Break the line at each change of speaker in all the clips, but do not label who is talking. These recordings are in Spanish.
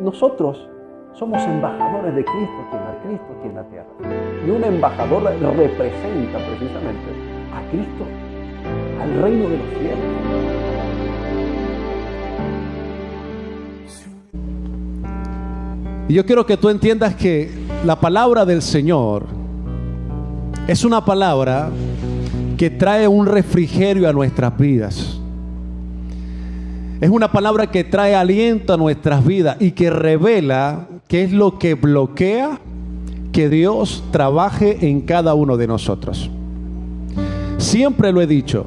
nosotros somos embajadores de Cristo aquí en la tierra. Y un embajador representa precisamente a Cristo, al reino de los cielos.
Y yo quiero que tú entiendas que la palabra del Señor es una palabra que trae un refrigerio a nuestras vidas. Es una palabra que trae aliento a nuestras vidas y que revela qué es lo que bloquea que Dios trabaje en cada uno de nosotros. Siempre lo he dicho,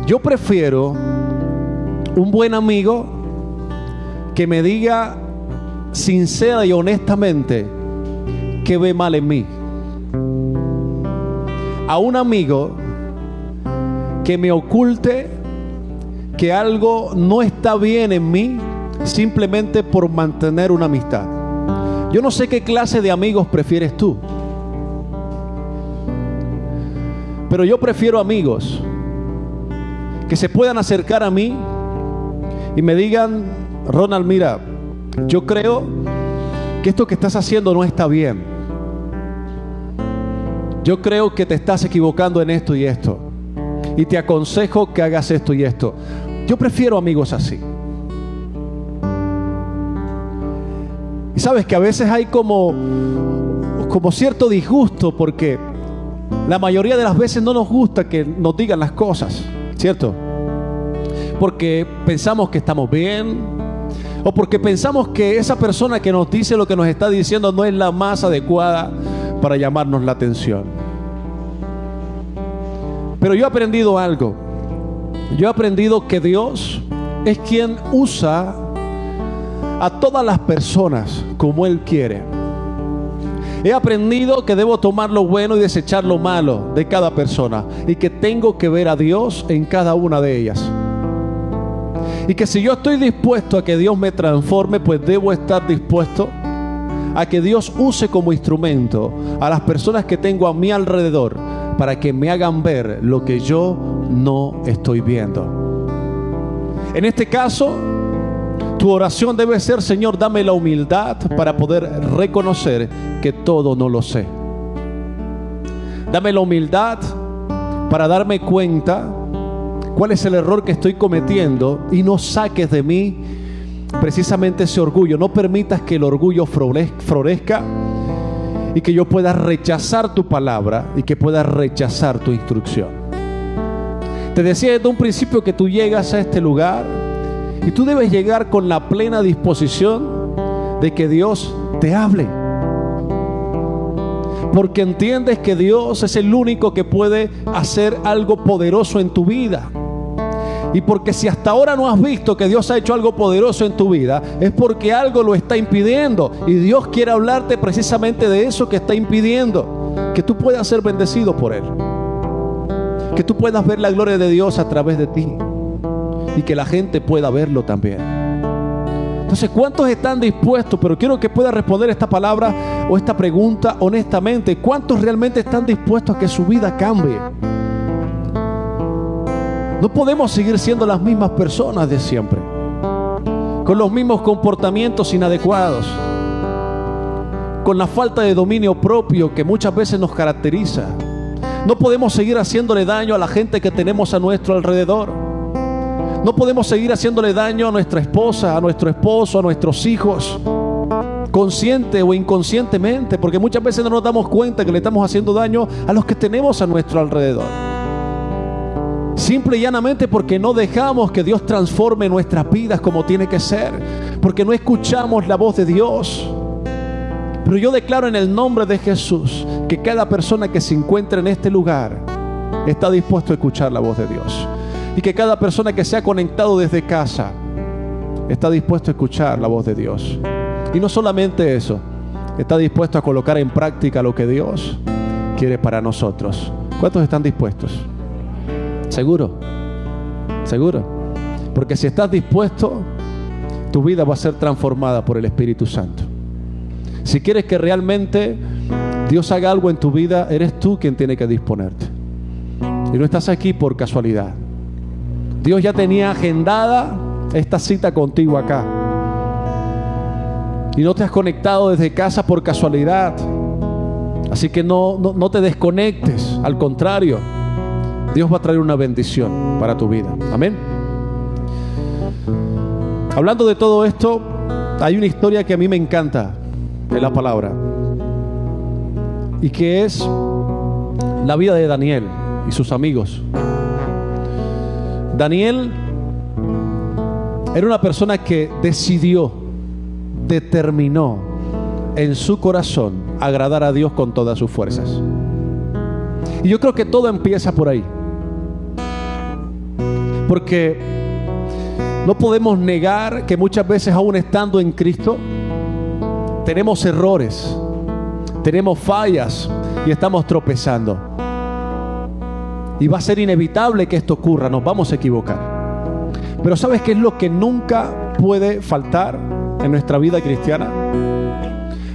yo prefiero un buen amigo que me diga sincera y honestamente qué ve mal en mí, a un amigo que me oculte que algo no está bien en mí simplemente por mantener una amistad. Yo no sé qué clase de amigos prefieres tú, pero yo prefiero amigos que se puedan acercar a mí y me digan: Ronald, mira, yo creo que esto que estás haciendo no está bien. Yo creo que te estás equivocando en esto y esto, y te aconsejo que hagas esto y esto. Yo prefiero amigos así. Y sabes que a veces hay como cierto disgusto, porque la mayoría de las veces no nos gusta que nos digan las cosas, ¿cierto? Porque pensamos que estamos bien, o porque pensamos que esa persona que nos dice lo que nos está diciendo no es la más adecuada para llamarnos la atención. Pero yo he aprendido algo. Yo he aprendido que Dios es quien usa a todas las personas como Él quiere. He aprendido que debo tomar lo bueno y desechar lo malo de cada persona, y que tengo que ver a Dios en cada una de ellas. Y que si yo estoy dispuesto a que Dios me transforme, pues debo estar dispuesto a que Dios use como instrumento a las personas que tengo a mi alrededor para que me hagan ver lo que yo no estoy viendo. En este caso, tu oración debe ser: Señor, dame la humildad para poder reconocer que todo no lo sé. Dame la humildad para darme cuenta cuál es el error que estoy cometiendo, y no saques de mí precisamente ese orgullo. No permitas que el orgullo florezca y que yo pueda rechazar tu palabra y que pueda rechazar tu instrucción. Te decía desde un principio que tú llegas a este lugar y tú debes llegar con la plena disposición de que Dios te hable, porque entiendes que Dios es el único que puede hacer algo poderoso en tu vida. Y porque si hasta ahora no has visto que Dios ha hecho algo poderoso en tu vida, es porque algo lo está impidiendo. Y Dios quiere hablarte precisamente de eso que está impidiendo que tú puedas ser bendecido por Él, que tú puedas ver la gloria de Dios a través de ti, y que la gente pueda verlo también. Entonces, ¿cuántos están dispuestos? Pero quiero que puedas responder esta palabra o esta pregunta honestamente. ¿Cuántos realmente están dispuestos a que su vida cambie? No podemos seguir siendo las mismas personas de siempre, con los mismos comportamientos inadecuados, con la falta de dominio propio que muchas veces nos caracteriza. No podemos seguir haciéndole daño a la gente que tenemos a nuestro alrededor. No podemos seguir haciéndole daño a nuestra esposa, a nuestro esposo, a nuestros hijos, consciente o inconscientemente, porque muchas veces no nos damos cuenta que le estamos haciendo daño a los que tenemos a nuestro alrededor. Simple y llanamente porque no dejamos que Dios transforme nuestras vidas como tiene que ser, porque no escuchamos la voz de Dios. Pero yo declaro en el nombre de Jesús que cada persona que se encuentra en este lugar está dispuesto a escuchar la voz de Dios, y que cada persona que se ha conectado desde casa está dispuesto a escuchar la voz de Dios. Y no solamente eso, está dispuesto a colocar en práctica lo que Dios quiere para nosotros. ¿Cuántos están dispuestos? Seguro, seguro. Porque si estás dispuesto, tu vida va a ser transformada por el Espíritu Santo. Si quieres que realmente Dios haga algo en tu vida, eres tú quien tiene que disponerte. Y no estás aquí por casualidad. Dios ya tenía agendada esta cita contigo acá. y no te has conectado desde casa por casualidad. Así que no te desconectes. Al contrario, Dios va a traer una bendición para tu vida. Amén. Hablando de todo esto, hay una historia que a mí me encanta en la palabra, y que es la vida de Daniel y sus amigos. Daniel era una persona que determinó en su corazón agradar a Dios con todas sus fuerzas. Y yo creo que todo empieza por ahí, porque no podemos negar que muchas veces, aún estando en Cristo, tenemos errores, tenemos fallas y estamos tropezando. Y va a ser inevitable que esto ocurra, nos vamos a equivocar. Pero ¿sabes qué es lo que nunca puede faltar en nuestra vida cristiana?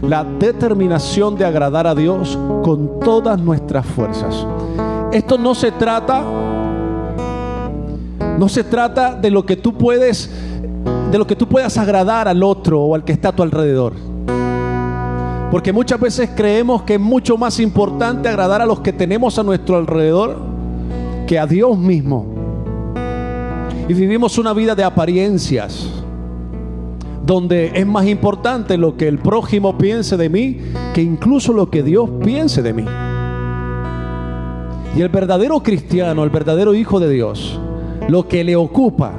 La determinación de agradar a Dios con todas nuestras fuerzas. Esto no se trata de lo que tú puedas agradar al otro o al que está a tu alrededor. Porque muchas veces creemos que es mucho más importante agradar a los que tenemos a nuestro alrededor que a Dios mismo. Y vivimos una vida de apariencias, donde es más importante lo que el prójimo piense de mí que incluso lo que Dios piense de mí. Y el verdadero cristiano, el verdadero hijo de Dios, lo que le ocupa,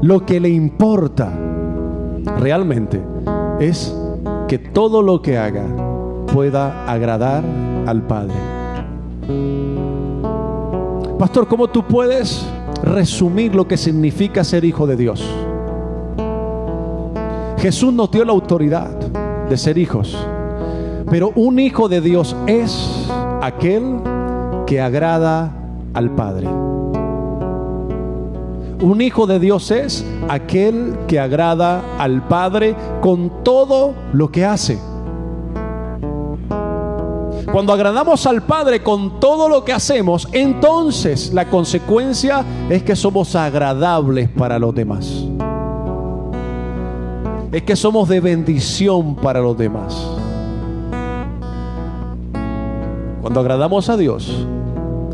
lo que le importa realmente es que todo lo que haga pueda agradar al Padre. Pastor, ¿cómo tú puedes resumir lo que significa ser hijo de Dios? Jesús nos dio la autoridad de ser hijos, pero un hijo de Dios es aquel que agrada al Padre. Un hijo de Dios es aquel que agrada al Padre con todo lo que hace. Cuando agradamos al Padre con todo lo que hacemos, entonces la consecuencia es que somos agradables para los demás. Es que somos de bendición para los demás. Cuando agradamos a Dios,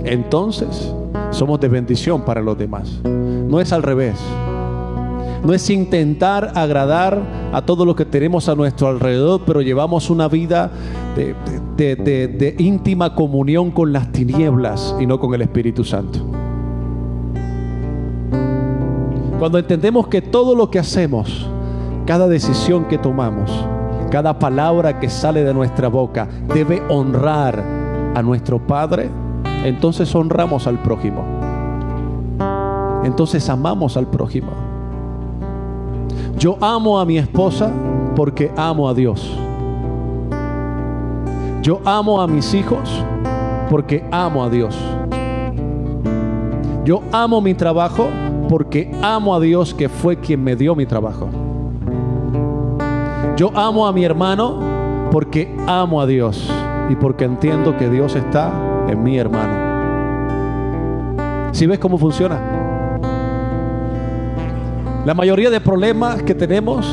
entonces somos de bendición para los demás. No es al revés. No es intentar agradar a todo lo que tenemos a nuestro alrededor, pero llevamos una vida de íntima comunión con las tinieblas y no con el Espíritu Santo. Cuando entendemos que todo lo que hacemos, cada decisión que tomamos, cada palabra que sale de nuestra boca debe honrar a nuestro Padre, entonces honramos al prójimo. Entonces amamos al prójimo. Yo amo a mi esposa porque amo a Dios. Yo amo a mis hijos porque amo a Dios. Yo amo mi trabajo porque amo a Dios, que fue quien me dio mi trabajo. Yo amo a mi hermano porque amo a Dios y porque entiendo que Dios está en mi hermano. ¿Sí ves cómo funciona? La mayoría de problemas que tenemos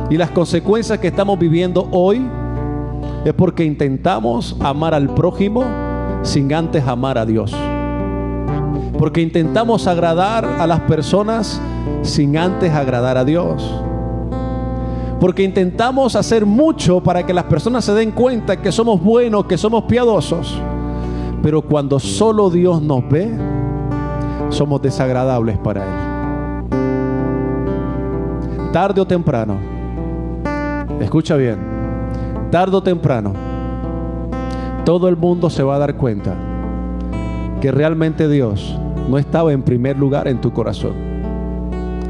y las consecuencias que estamos viviendo hoy es porque intentamos amar al prójimo sin antes amar a Dios. Porque intentamos agradar a las personas sin antes agradar a Dios. Porque intentamos hacer mucho para que las personas se den cuenta que somos buenos, que somos piadosos. Pero cuando solo Dios nos ve, somos desagradables para Él. Tarde o temprano, escucha bien, tarde o temprano, todo el mundo se va a dar cuenta que realmente Dios no estaba en primer lugar en tu corazón.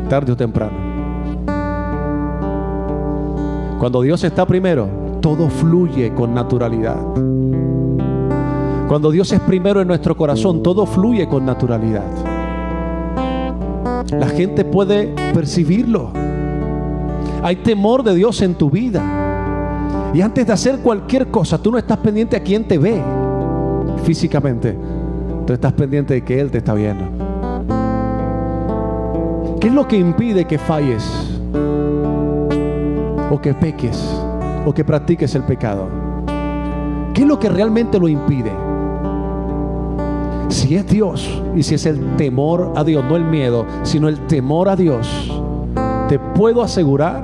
Tarde o temprano. Cuando Dios está primero, todo fluye con naturalidad. Cuando Dios es primero en nuestro corazón, todo fluye con naturalidad. La gente puede percibirlo. Hay temor de Dios en tu vida. Y antes de hacer cualquier cosa, tú no estás pendiente a quién te ve físicamente. Tú estás pendiente de que Él te está viendo. ¿Qué es lo que impide que falles? o que peques o que practiques el pecado? ¿Qué es lo que realmente lo impide? Si es Dios y si es el temor a Dios, no el miedo, sino el temor a Dios, te puedo asegurar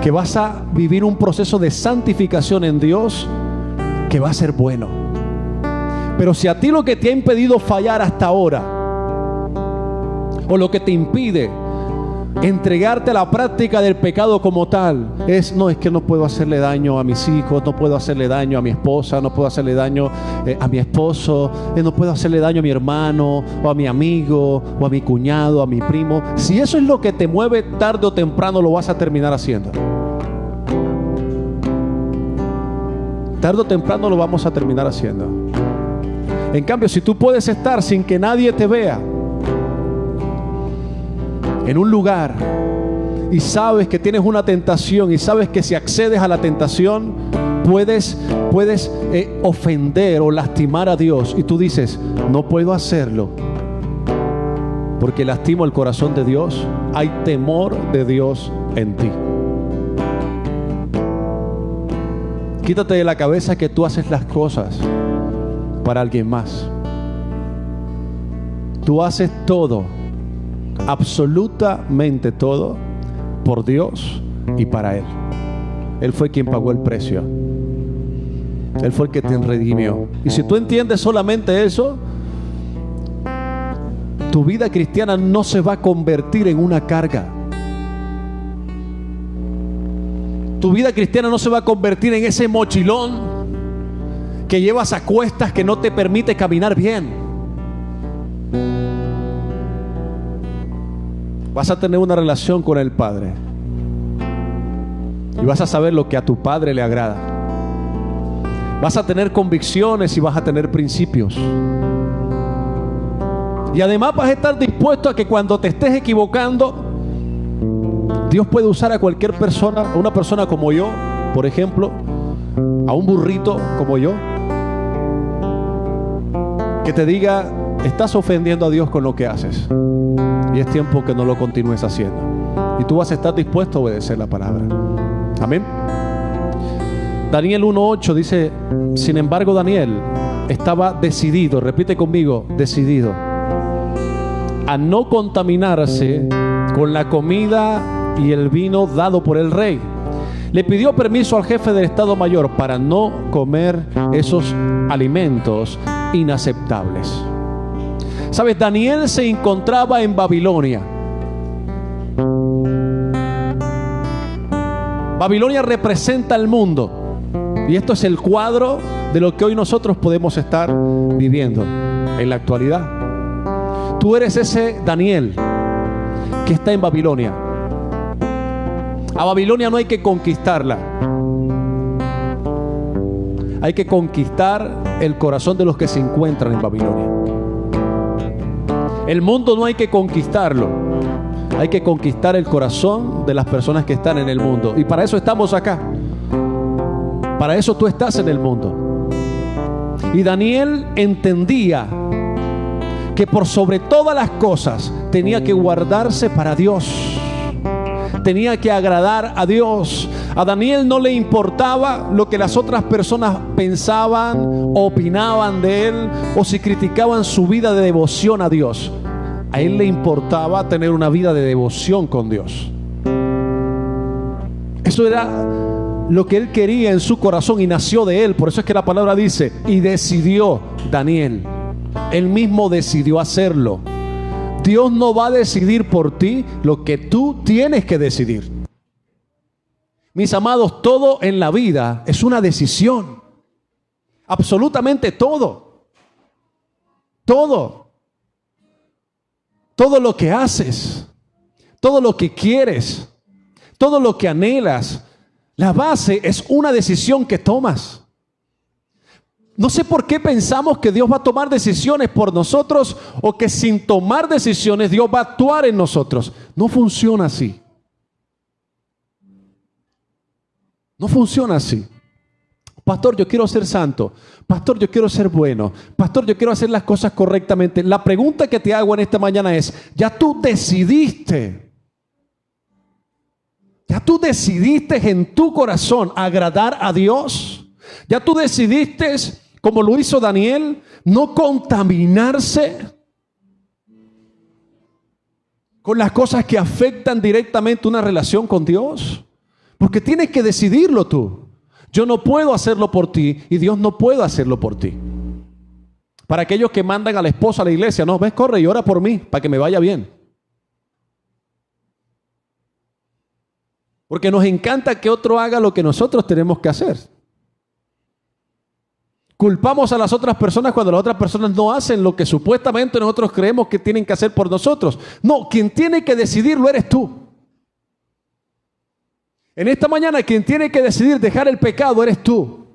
que vas a vivir un proceso de santificación en Dios que va a ser bueno. Pero si a ti lo que te ha impedido fallar hasta ahora, o lo que te impide entregarte a la práctica del pecado como tal, es que no puedo hacerle daño a mis hijos, no puedo hacerle daño a mi esposa, no puedo hacerle daño a mi esposo, no puedo hacerle daño a mi hermano, o a mi amigo, o a mi cuñado, a mi primo. Si eso es lo que te mueve, tarde o temprano lo vas a terminar haciendo. Tarde o temprano lo vamos a terminar haciendo. En cambio, si tú puedes estar sin que nadie te vea en un lugar y sabes que tienes una tentación y sabes que si accedes a la tentación puedes ofender o lastimar a Dios, y tú dices, no puedo hacerlo porque lastimo el corazón de Dios, hay temor de Dios en ti. Quítate de la cabeza que tú haces las cosas para alguien más. Tú haces todo, absolutamente todo, por Dios y para Él. Él fue quien pagó el precio. Él fue el que te redimió. Y si tú entiendes solamente eso, tu vida cristiana no se va a convertir en una carga. Tu vida cristiana no se va a convertir en ese mochilón que llevas a cuestas que no te permite caminar bien. Vas a tener una relación con el Padre y vas a saber lo que a tu Padre le agrada. Vas a tener convicciones y vas a tener principios. Y además vas a estar dispuesto a que cuando te estés equivocando, Dios puede usar a cualquier persona, a una persona como yo, por ejemplo, a un burrito como yo, que te diga, estás ofendiendo a Dios con lo que haces y es tiempo que no lo continúes haciendo, y tú vas a estar dispuesto a obedecer la palabra. Amén. Daniel 1:8 dice, sin embargo Daniel estaba decidido, repite conmigo, decidido, a no contaminarse con la comida y el vino dado por el rey. Le pidió permiso al jefe del Estado Mayor para no comer esos alimentos inaceptables. ¿Sabes? Daniel se encontraba en Babilonia. Babilonia representa el mundo. Y esto es el cuadro de lo que hoy nosotros podemos estar viviendo en la actualidad. Tú eres ese Daniel que está en Babilonia. A Babilonia no hay que conquistarla. Hay que conquistar el corazón de los que se encuentran en Babilonia. El mundo no hay que conquistarlo. Hay que conquistar el corazón de las personas que están en el mundo. Y para eso estamos acá. Para eso tú estás en el mundo. Y Daniel entendía que por sobre todas las cosas tenía que guardarse para Dios. Tenía que agradar a Dios. A Daniel no le importaba lo que las otras personas pensaban o opinaban de él, o si criticaban su vida de devoción a Dios. A él le importaba tener una vida de devoción con Dios. Eso era lo que él quería en su corazón y nació de él. Por eso es que la palabra dice, y decidió Daniel. Él mismo decidió hacerlo. Dios no va a decidir por ti lo que tú tienes que decidir. Mis amados, todo en la vida es una decisión. Absolutamente todo. Todo. Todo lo que haces, todo lo que quieres, todo lo que anhelas, la base es una decisión que tomas. No sé por qué pensamos que Dios va a tomar decisiones por nosotros, o que sin tomar decisiones Dios va a actuar en nosotros. No funciona así. No funciona así. Pastor, yo quiero ser santo. Pastor, yo quiero ser bueno. Pastor, yo quiero hacer las cosas correctamente. La pregunta que te hago en esta mañana es, ¿ya tú decidiste ¿Ya tú decidiste en tu corazón agradar a Dios? ¿Ya tú decidiste, como lo hizo Daniel, no contaminarse con las cosas que afectan directamente una relación con Dios? Porque tienes que decidirlo tú. Yo no puedo hacerlo por ti y Dios no puede hacerlo por ti. Para aquellos que mandan a la esposa a la iglesia, no, ves, corre y ora por mí para que me vaya bien. Porque nos encanta que otro haga lo que nosotros tenemos que hacer. Culpamos a las otras personas cuando las otras personas no hacen lo que supuestamente nosotros creemos que tienen que hacer por nosotros. No, quien tiene que decidirlo eres tú. En esta mañana quien tiene que decidir dejar el pecado eres tú.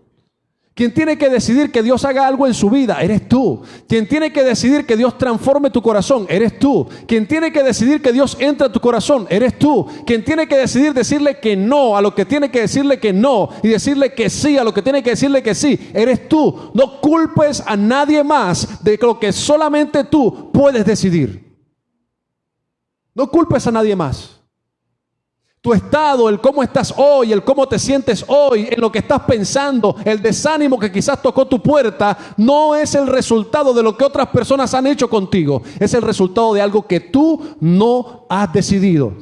Quien tiene que decidir que Dios haga algo en su vida, eres tú. Quien tiene que decidir que Dios transforme tu corazón, eres tú. Quien tiene que decidir que Dios entre a tu corazón, eres tú. Quien tiene que decidir decirle que no a lo que tiene que decirle que no y decirle que sí a lo que tiene que decirle que sí, eres tú. No culpes a nadie más de lo que solamente tú puedes decidir. No culpes a nadie más. Tu estado, el cómo estás hoy, el cómo te sientes hoy, en lo que estás pensando, el desánimo que quizás tocó tu puerta, no es el resultado de lo que otras personas han hecho contigo. Es el resultado de algo que tú no has decidido.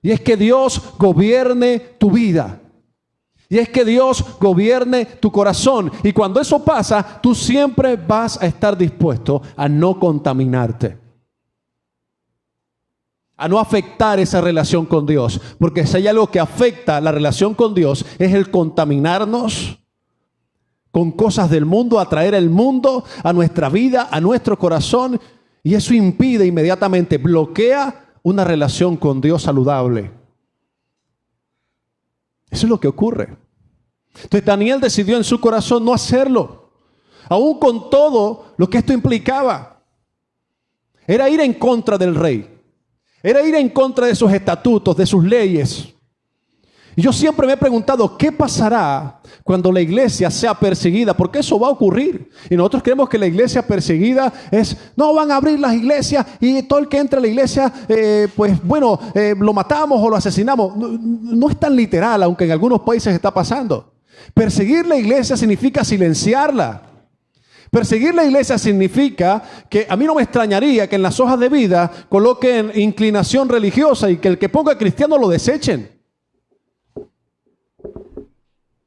Y es que Dios gobierne tu vida. Y es que Dios gobierne tu corazón. Y cuando eso pasa, tú siempre vas a estar dispuesto a no contaminarte, a no afectar esa relación con Dios. Porque si hay algo que afecta la relación con Dios, es el contaminarnos con cosas del mundo, atraer el mundo a nuestra vida, a nuestro corazón. Y eso impide inmediatamente, bloquea una relación con Dios saludable. Eso es lo que ocurre. Entonces Daniel decidió en su corazón no hacerlo, aún con todo lo que esto implicaba. Era ir en contra del rey. Era ir en contra de sus estatutos, de sus leyes. Y yo siempre me he preguntado, ¿qué pasará cuando la iglesia sea perseguida? Porque eso va a ocurrir. Y nosotros creemos que la iglesia perseguida es, no, van a abrir las iglesias y todo el que entre a la iglesia, lo matamos o lo asesinamos. No es tan literal, aunque en algunos países está pasando. Perseguir la iglesia significa silenciarla. Perseguir la iglesia significa que a mí no me extrañaría que en las hojas de vida coloquen inclinación religiosa y que el que ponga cristiano lo desechen.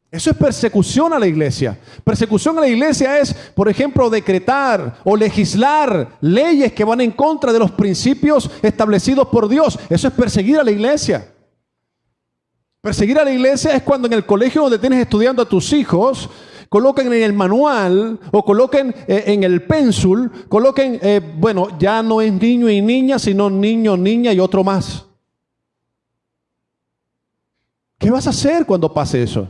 Eso es persecución a la iglesia. Persecución a la iglesia es, por ejemplo, decretar o legislar leyes que van en contra de los principios establecidos por Dios. Eso es perseguir a la iglesia. Perseguir a la iglesia es cuando en el colegio donde tienes estudiando a tus hijos coloquen en el manual o coloquen en el pénsul, coloquen, ya no es niño y niña, sino niño, niña y otro más. ¿Qué vas a hacer cuando pase eso?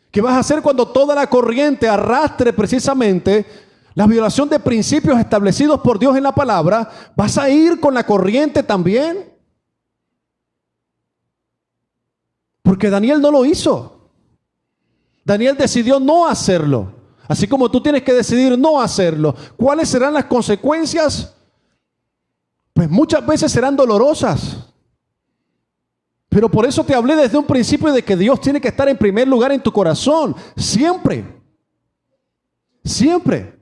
¿Qué vas a hacer cuando toda la corriente arrastre precisamente la violación de principios establecidos por Dios en la palabra? ¿Vas a ir con la corriente también? Porque Daniel no lo hizo. Daniel decidió no hacerlo. Así como tú tienes que decidir no hacerlo. ¿Cuáles serán las consecuencias? Pues muchas veces serán dolorosas. Pero por eso te hablé desde un principio de que Dios tiene que estar en primer lugar en tu corazón. Siempre. Siempre.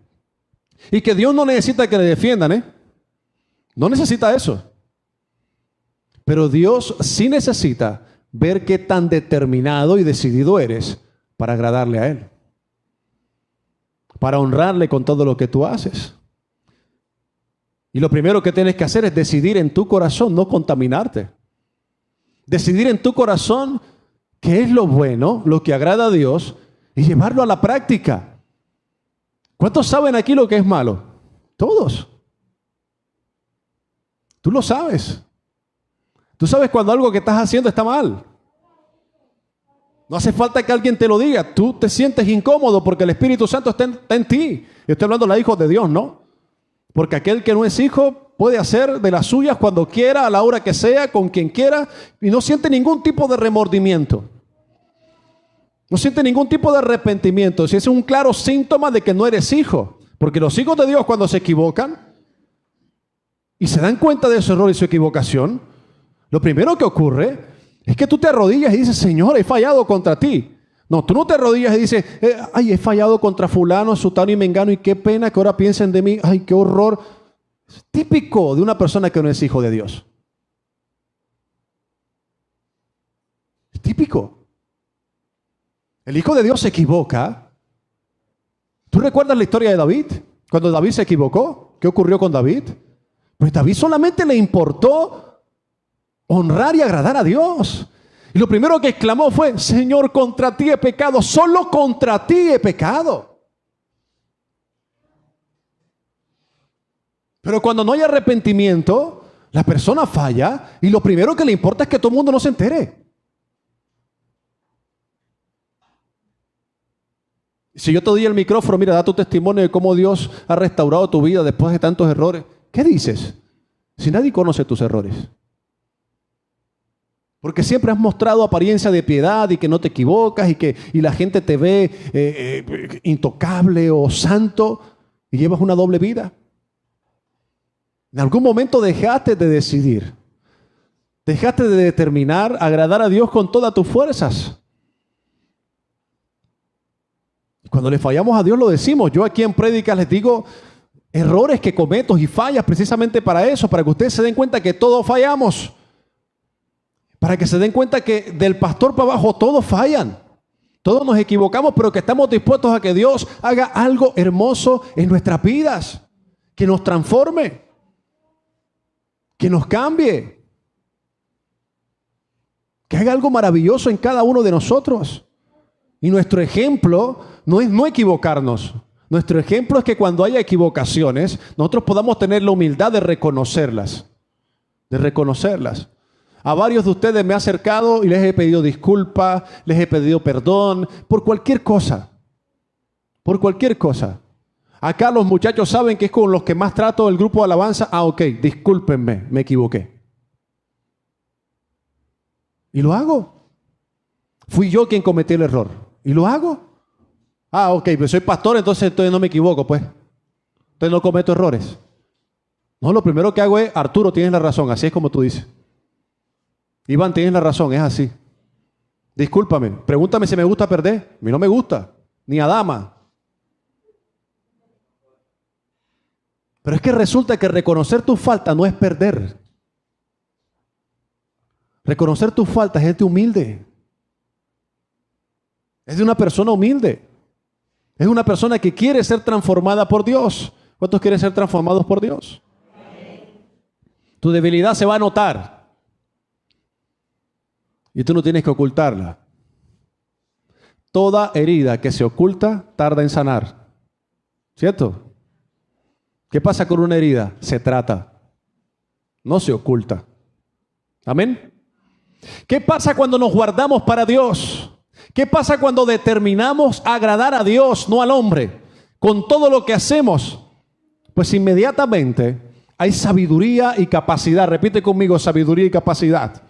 Y que Dios no necesita que le defiendan, No necesita eso. Pero Dios sí necesita ver qué tan determinado y decidido eres para agradarle a Él, para honrarle con todo lo que tú haces. Y lo primero que tienes que hacer es decidir en tu corazón no contaminarte. Decidir en tu corazón qué es lo bueno, lo que agrada a Dios y llevarlo a la práctica. ¿Cuántos saben aquí lo que es malo? Todos. Tú lo sabes. Tú sabes cuando algo que estás haciendo está mal. No hace falta que alguien te lo diga. Tú te sientes incómodo porque el Espíritu Santo está en ti. Yo estoy hablando de los hijos de Dios, ¿no? Porque aquel que no es hijo puede hacer de las suyas cuando quiera, a la hora que sea, con quien quiera, y no siente ningún tipo de remordimiento. No siente ningún tipo de arrepentimiento. Si es un claro síntoma de que no eres hijo. Porque los hijos de Dios cuando se equivocan y se dan cuenta de su error y su equivocación, Lo primero que ocurre es que tú te arrodillas y dices, Señor, he fallado contra ti. No, tú no te arrodillas y dices, ay, he fallado contra fulano, sutano y mengano y qué pena que ahora piensen de mí, ay, qué horror. Es típico de una persona que no es hijo de Dios. Es típico. El hijo de Dios se equivoca. ¿Tú recuerdas la historia de David? Cuando David se equivocó, ¿qué ocurrió con David? Pues David solamente le importó honrar y agradar a Dios. Y lo primero que exclamó fue, Señor, contra ti he pecado, solo contra ti he pecado. Pero cuando no hay arrepentimiento, la persona falla y lo primero que le importa es que todo el mundo no se entere. Si yo te doy el micrófono, mira, da tu testimonio de cómo Dios ha restaurado tu vida después de tantos errores. ¿Qué dices? Si nadie conoce tus errores. Porque siempre has mostrado apariencia de piedad y que no te equivocas y la gente te ve intocable o santo y llevas una doble vida. En algún momento dejaste de decidir, dejaste de determinar agradar a Dios con todas tus fuerzas. Cuando le fallamos a Dios lo decimos. Yo aquí en prédicas les digo errores que cometo y fallas precisamente para eso, para que ustedes se den cuenta que todos fallamos. Para que se den cuenta que del pastor para abajo todos fallan. Todos nos equivocamos, pero que estamos dispuestos a que Dios haga algo hermoso en nuestras vidas. Que nos transforme. Que nos cambie. Que haga algo maravilloso en cada uno de nosotros. Y nuestro ejemplo no es no equivocarnos. Nuestro ejemplo es que cuando haya equivocaciones, nosotros podamos tener la humildad de reconocerlas. De reconocerlas. A varios de ustedes me he acercado y les he pedido disculpas, les he pedido perdón, por cualquier cosa. Por cualquier cosa. Acá los muchachos saben que es con los que más trato del grupo de alabanza. Ah, ok, discúlpenme, me equivoqué. Y lo hago. Fui yo quien cometí el error. Y lo hago. Ah, ok, pues soy pastor, entonces no me equivoco, pues. Entonces no cometo errores. No, lo primero que hago es, Arturo, tienes la razón, así es como tú dices. Iván, tienes la razón, es así. Discúlpame, pregúntame si me gusta perder. A mí no me gusta, ni a dama. Pero es que resulta que reconocer tu falta no es perder. Reconocer tus faltas es de humilde. Es de una persona humilde. Es una persona que quiere ser transformada por Dios. ¿Cuántos quieren ser transformados por Dios? Tu debilidad se va a notar. Y tú no tienes que ocultarla. Toda herida que se oculta tarda en sanar. ¿Cierto? ¿Qué pasa con una herida? Se trata. No se oculta. ¿Amén? ¿Qué pasa cuando nos guardamos para Dios? ¿Qué pasa cuando determinamos agradar a Dios, no al hombre? Con todo lo que hacemos, pues inmediatamente hay sabiduría y capacidad. Repite conmigo, sabiduría y capacidad.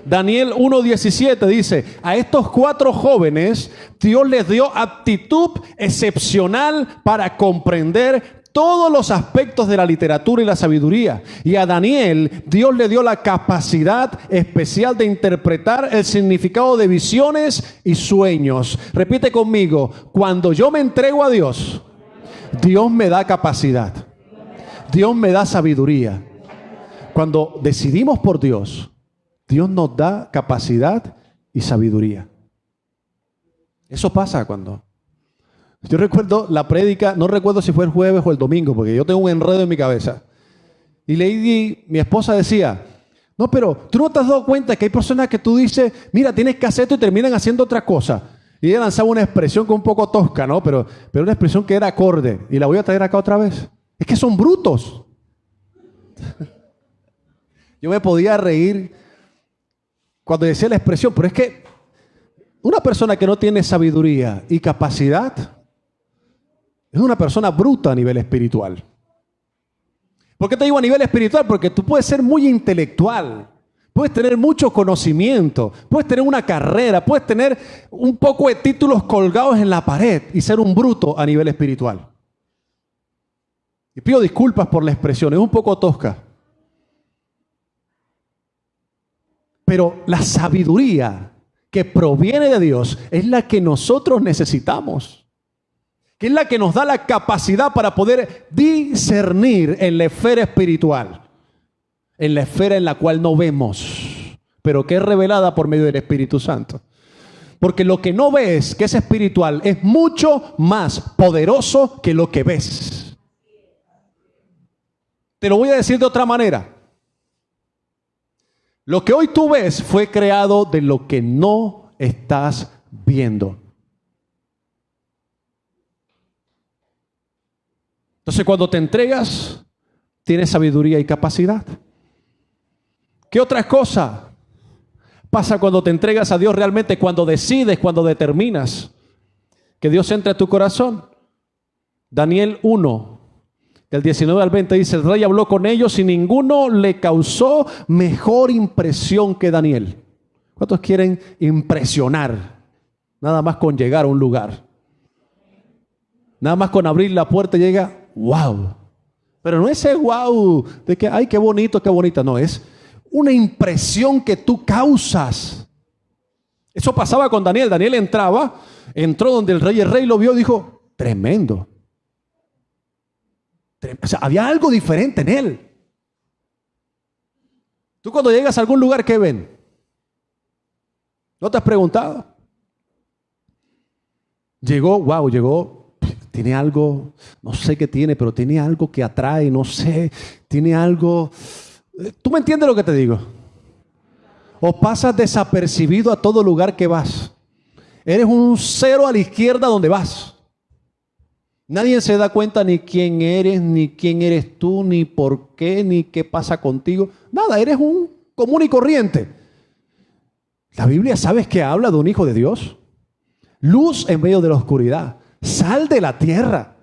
Daniel 1:17 dice, a estos 4 jóvenes Dios les dio aptitud excepcional para comprender todos los aspectos de la literatura y la sabiduría. Y a Daniel Dios le dio la capacidad especial de interpretar el significado de visiones y sueños. Repite conmigo, cuando yo me entrego a Dios, Dios me da capacidad. Dios me da sabiduría. Cuando decidimos por Dios, Dios nos da capacidad y sabiduría. Eso pasa cuando... Yo recuerdo la prédica, no recuerdo si fue el jueves o el domingo, porque yo tengo un enredo en mi cabeza. Y Lady, mi esposa decía, no, pero tú no te has dado cuenta que hay personas que tú dices, mira, tienes que hacer esto y terminan haciendo otra cosa. Y ella lanzaba una expresión que un poco tosca, ¿no? Pero una expresión que era acorde. Y la voy a traer acá otra vez. Es que son brutos. Yo me podía reír cuando decía la expresión, pero es que una persona que no tiene sabiduría y capacidad es una persona bruta a nivel espiritual. ¿Por qué te digo a nivel espiritual? Porque tú puedes ser muy intelectual, puedes tener mucho conocimiento, puedes tener una carrera, puedes tener un poco de títulos colgados en la pared y ser un bruto a nivel espiritual. Y pido disculpas por la expresión, es un poco tosca. Pero la sabiduría que proviene de Dios es la que nosotros necesitamos, que es la que nos da la capacidad para poder discernir en la esfera espiritual, en la esfera en la cual no vemos, pero que es revelada por medio del Espíritu Santo. Porque lo que no ves, que es espiritual, es mucho más poderoso que lo que ves. Te lo voy a decir de otra manera. Lo que hoy tú ves fue creado de lo que no estás viendo. Entonces, cuando te entregas, tienes sabiduría y capacidad. ¿Qué otra cosa pasa cuando te entregas a Dios realmente? Cuando decides, cuando determinas que Dios entre a tu corazón. Daniel 1, del 19 al 20 dice: el rey habló con ellos y ninguno le causó mejor impresión que Daniel. ¿Cuántos quieren impresionar? Nada más con llegar a un lugar. Nada más con abrir la puerta llega, wow. Pero no ese wow de que, ay, qué bonito, qué bonita. No, es una impresión que tú causas. Eso pasaba con Daniel. Daniel entró donde el rey lo vio y dijo, tremendo. O sea, había algo diferente en él. Tú cuando llegas a algún lugar, ¿qué ven? ¿No te has preguntado? Llegó, tiene algo, no sé qué tiene, pero tiene algo que atrae, no sé, tiene algo. ¿Tú me entiendes lo que te digo? O pasas desapercibido a todo lugar que vas. Eres un cero a la izquierda donde vas. Nadie se da cuenta ni quién eres tú, ni por qué, ni qué pasa contigo. Nada, eres un común y corriente. La Biblia, ¿sabes qué habla de un hijo de Dios? Luz en medio de la oscuridad, sal de la tierra,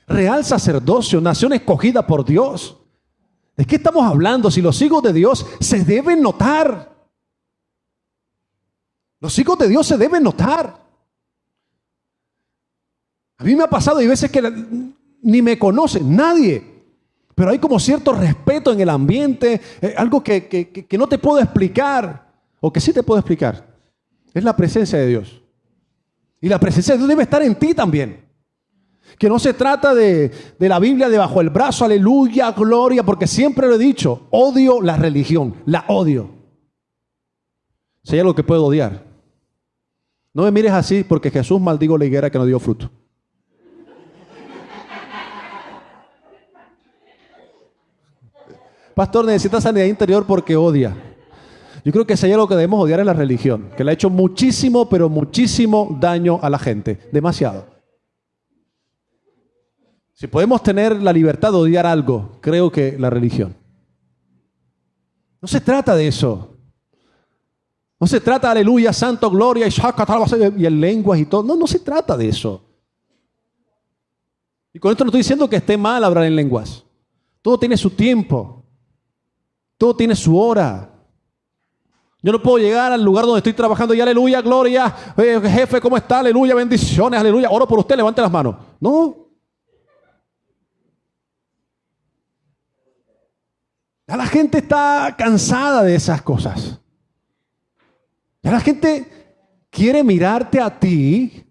real sacerdocio, nación escogida por Dios. ¿De qué estamos hablando? Si los hijos de Dios se deben notar. Los hijos de Dios se deben notar. A mí me ha pasado, hay veces que ni me conocen, nadie. Pero hay como cierto respeto en el ambiente, algo que no te puedo explicar, o que sí te puedo explicar. Es la presencia de Dios. Y la presencia de Dios debe estar en ti también. Que no se trata de la Biblia debajo del brazo, aleluya, gloria, porque siempre lo he dicho, odio la religión, la odio. Si hay algo que puedo odiar, no me mires así, porque Jesús maldijo la higuera que no dio fruto. Pastor, necesita sanidad interior porque odia. Yo creo que si hay algo que debemos odiar es la religión, que le ha hecho muchísimo, pero muchísimo daño a la gente. Demasiado. Si podemos tener la libertad de odiar algo, creo que la religión. No se trata de eso. No se trata de aleluya, santo, gloria, y en lenguas y todo. No se trata de eso. Y con esto no estoy diciendo que esté mal hablar en lenguas. Todo tiene su tiempo. Todo tiene su hora. Yo no puedo llegar al lugar donde estoy trabajando y aleluya, gloria, jefe, ¿cómo está? Aleluya, bendiciones, aleluya, oro por usted, levante las manos. No. Ya la gente está cansada de esas cosas. Ya la gente quiere mirarte a ti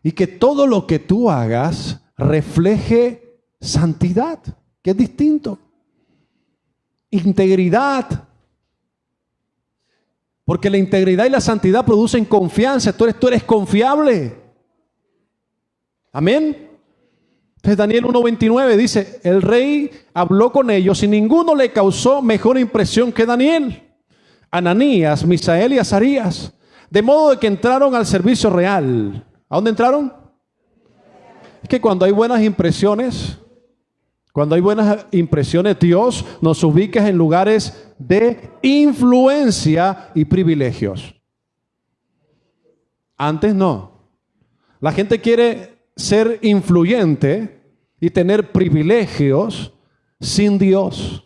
y que todo lo que tú hagas refleje santidad, que es distinto. Integridad. Porque la integridad y la santidad producen confianza. Tú eres confiable. Amén. Entonces Daniel 1:29 dice, el rey habló con ellos y ninguno le causó mejor impresión que Daniel, Ananías, Misael y Azarías. De modo de que entraron al servicio real. ¿A dónde entraron? Es que cuando hay buenas impresiones, Dios nos ubica en lugares de influencia y privilegios. Antes no. La gente quiere ser influyente y tener privilegios sin Dios.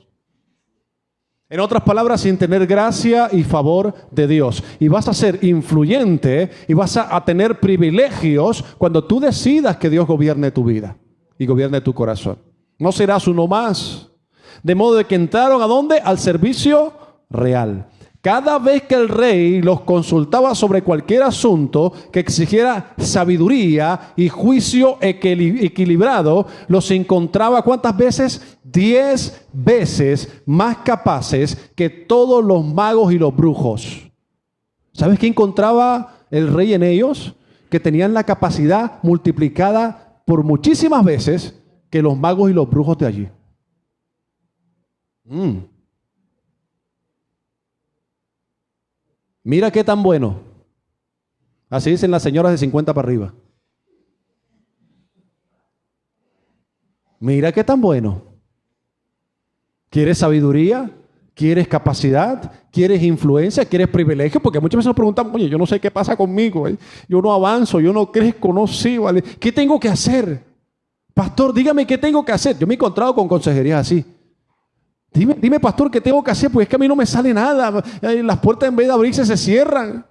En otras palabras, sin tener gracia y favor de Dios. Y vas a ser influyente y vas a tener privilegios cuando tú decidas que Dios gobierne tu vida y gobierne tu corazón. No serás uno más. De modo de que entraron ¿a dónde? Al servicio real. Cada vez que el rey los consultaba sobre cualquier asunto que exigiera sabiduría y juicio equilibrado, los encontraba ¿cuántas veces? 10 veces más capaces que todos los magos y los brujos. ¿Sabes qué encontraba el rey en ellos? Que tenían la capacidad multiplicada por muchísimas veces que los magos y los brujos de allí. Mira qué tan bueno. Así dicen las señoras de 50 para arriba. Mira qué tan bueno. ¿Quieres sabiduría? ¿Quieres capacidad? ¿Quieres influencia? ¿Quieres privilegio? Porque muchas veces nos preguntamos, oye, yo no sé qué pasa conmigo. Yo no avanzo, yo no crezco, no sigo. ¿Vale? ¿Qué tengo que hacer? Pastor, dígame qué tengo que hacer. Yo me he encontrado con consejerías así. Dime, pastor, ¿qué tengo que hacer? Pues es que a mí no me sale nada. Las puertas en vez de abrirse se cierran.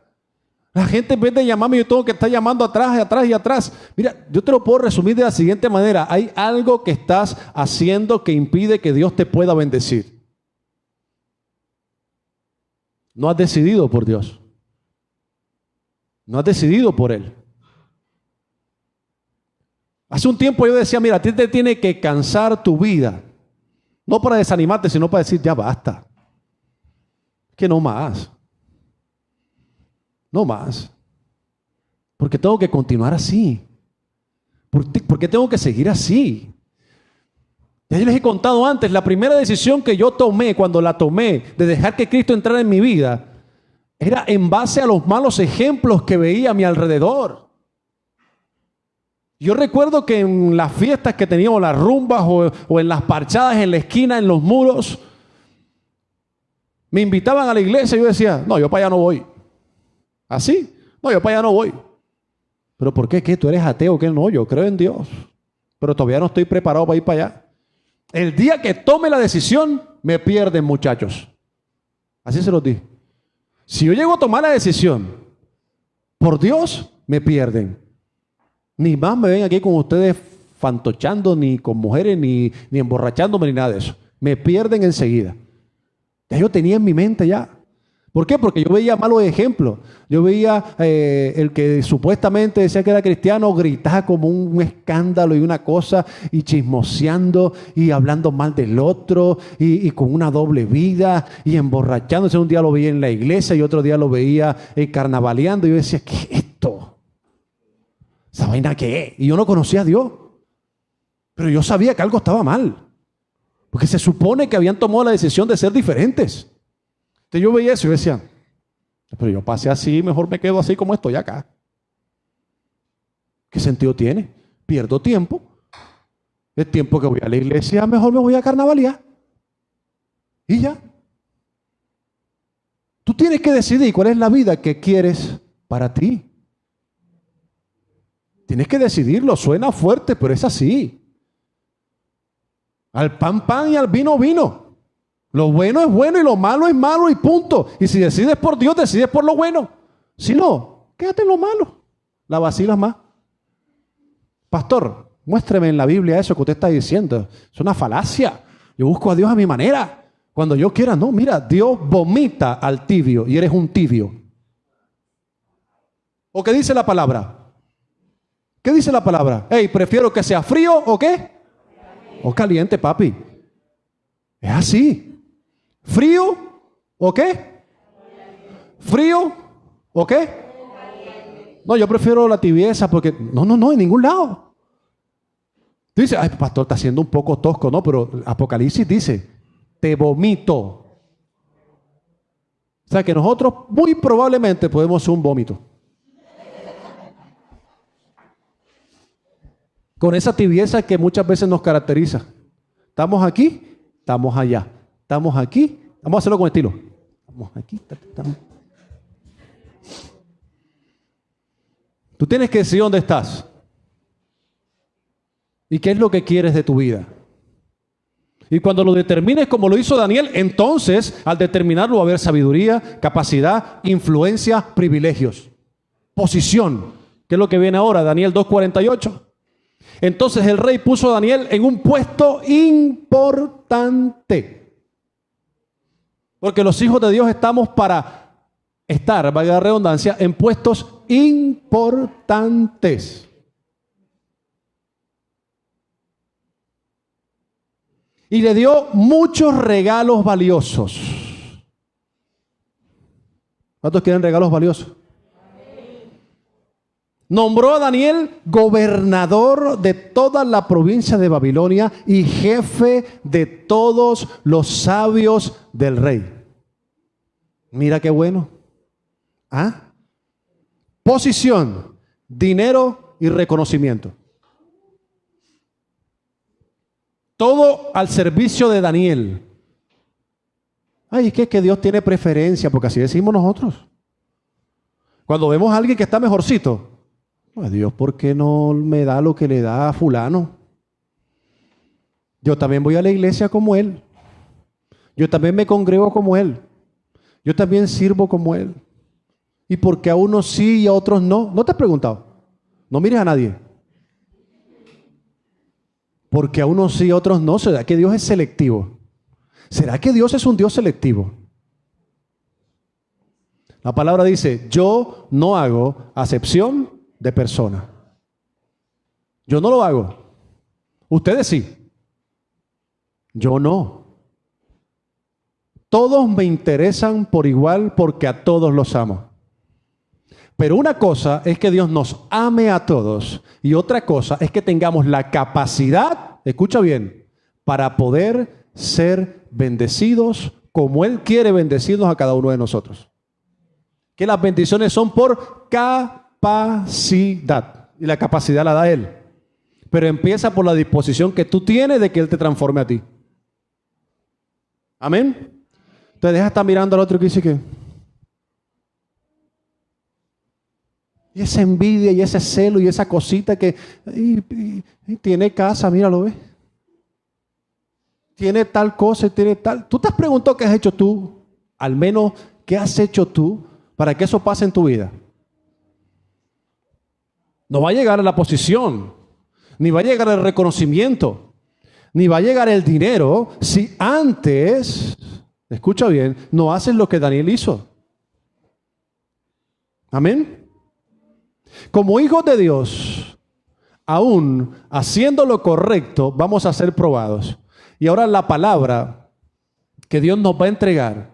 La gente en vez de llamarme, yo tengo que estar llamando atrás y atrás y atrás. Mira, yo te lo puedo resumir de la siguiente manera. Hay algo que estás haciendo que impide que Dios te pueda bendecir. No has decidido por Dios. No has decidido por Él. Hace un tiempo yo decía, mira, a ti te tiene que cansar tu vida. No para desanimarte, sino para decir, ya basta. Que no más. No más. Porque tengo que continuar así. Porque tengo que seguir así. Ya les he contado antes, la primera decisión que yo tomé, cuando la tomé, de dejar que Cristo entrara en mi vida, era en base a los malos ejemplos que veía a mi alrededor. Yo recuerdo que en las fiestas que teníamos, las rumbas o en las parchadas en la esquina, en los muros, me invitaban a la iglesia y yo decía, no, yo para allá no voy. ¿Así? No, yo para allá no voy. ¿Pero por qué? ¿Qué? ¿Tú eres ateo? ¿Qué? No, yo creo en Dios. Pero todavía no estoy preparado para ir para allá. El día que tome la decisión, me pierden, muchachos. Así se los dije. Si yo llego a tomar la decisión por Dios, me pierden. Ni más me ven aquí con ustedes fantochando, ni con mujeres, ni emborrachándome, ni nada de eso. Me pierden enseguida. Ya yo tenía en mi mente ya. ¿Por qué? Porque yo veía malos ejemplos. Yo veía el que supuestamente decía que era cristiano, gritaba como un escándalo y una cosa, y chismoseando y hablando mal del otro, y con una doble vida, y emborrachándose. Un día lo veía en la iglesia y otro día lo veía carnavaleando. Y yo decía, ¿qué es esto? ¿Esa vaina qué es? Y yo no conocía a Dios. Pero yo sabía que algo estaba mal. Porque se supone que habían tomado la decisión de ser diferentes. Entonces yo veía eso y decía, pero yo pasé así, mejor me quedo así como estoy acá. ¿Qué sentido tiene? Pierdo tiempo. El tiempo que voy a la iglesia, mejor me voy a carnavalear. Y ya. Tú tienes que decidir cuál es la vida que quieres para ti. Tienes que decidirlo. Suena fuerte, pero es así. Al pan, pan y al vino, vino. Lo bueno es bueno y lo malo es malo y punto. Y si decides por Dios, decides por lo bueno. Si no, quédate en lo malo. La vacilas más. Pastor, muéstreme en la Biblia eso que usted está diciendo. Es una falacia. Yo busco a Dios a mi manera. Cuando yo quiera, no. Mira, Dios vomita al tibio y eres un tibio. ¿O qué dice la palabra? ¿Qué dice la palabra? Hey, prefiero que sea frío o qué? O caliente, papi. Es así. ¿Frío o qué? ¿Frío o qué? No, yo prefiero la tibieza porque... No, en ningún lado. Dice, ay, pastor, está siendo un poco tosco, ¿no? Pero Apocalipsis dice, te vomito. O sea que nosotros muy probablemente podemos ser un vómito. Con esa tibieza que muchas veces nos caracteriza. Estamos aquí, estamos allá. Estamos aquí. Vamos a hacerlo con estilo. Estamos aquí. Estamos. Tú tienes que decir dónde estás. ¿Y qué es lo que quieres de tu vida? Y cuando lo determines como lo hizo Daniel, entonces al determinarlo va a haber sabiduría, capacidad, influencia, privilegios, posición. ¿Qué es lo que viene ahora? Daniel 2:48. Entonces el rey puso a Daniel en un puesto importante. Porque los hijos de Dios estamos para estar, valga la redundancia, en puestos importantes. Y le dio muchos regalos valiosos. ¿Cuántos quieren regalos valiosos? Nombró a Daniel gobernador de toda la provincia de Babilonia y jefe de todos los sabios del rey. Mira qué bueno. ¿Ah? Posición, dinero y reconocimiento. Todo al servicio de Daniel. Ay, es que Dios tiene preferencia, porque así decimos nosotros. Cuando vemos a alguien que está mejorcito, Dios, ¿por qué no me da lo que le da a fulano? Yo también voy a la iglesia como él. Yo también me congrego como él. Yo también sirvo como él. ¿Y por qué a unos sí y a otros no? ¿No te has preguntado? No mires a nadie. Porque a unos sí y a otros no. ¿Será que Dios es selectivo? ¿Será que Dios es un Dios selectivo? La palabra dice, yo no hago acepción de persona. Yo no lo hago. Ustedes sí. Yo no. Todos me interesan por igual porque a todos los amo. Pero una cosa es que Dios nos ame a todos y otra cosa es que tengamos la capacidad, escucha bien, para poder ser bendecidos como Él quiere bendecirnos a cada uno de nosotros. Que las bendiciones son por capacidad y la capacidad la da Él. Pero empieza por la disposición que tú tienes de que Él te transforme a ti. Amén. Te deja estar mirando al otro que dice que... Y esa envidia y ese celo y esa cosita que... Y tiene casa, míralo, ¿ves? Tiene tal cosa y tiene tal... ¿Tú te has preguntado qué has hecho tú? Al menos, ¿qué has hecho tú para que eso pase en tu vida? No va a llegar a la posición, ni va a llegar el reconocimiento, ni va a llegar el dinero si antes, escucha bien, no haces lo que Daniel hizo. Amén. Como hijos de Dios, aún haciendo lo correcto, vamos a ser probados. Y ahora la palabra que Dios nos va a entregar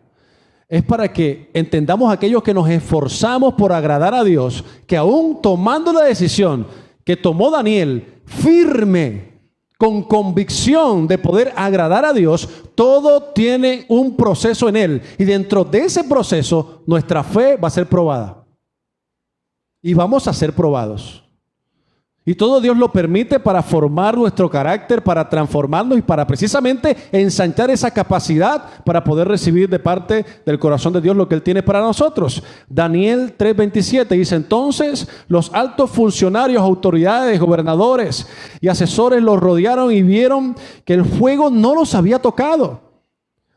es para que entendamos aquellos que nos esforzamos por agradar a Dios, que aún tomando la decisión que tomó Daniel, firme, con convicción de poder agradar a Dios, todo tiene un proceso en él. Y dentro de ese proceso, nuestra fe va a ser probada. Y vamos a ser probados. Y todo Dios lo permite para formar nuestro carácter, para transformarnos y para precisamente ensanchar esa capacidad para poder recibir de parte del corazón de Dios lo que Él tiene para nosotros. Daniel 3:27 dice, entonces los altos funcionarios, autoridades, gobernadores y asesores los rodearon y vieron que el fuego no los había tocado.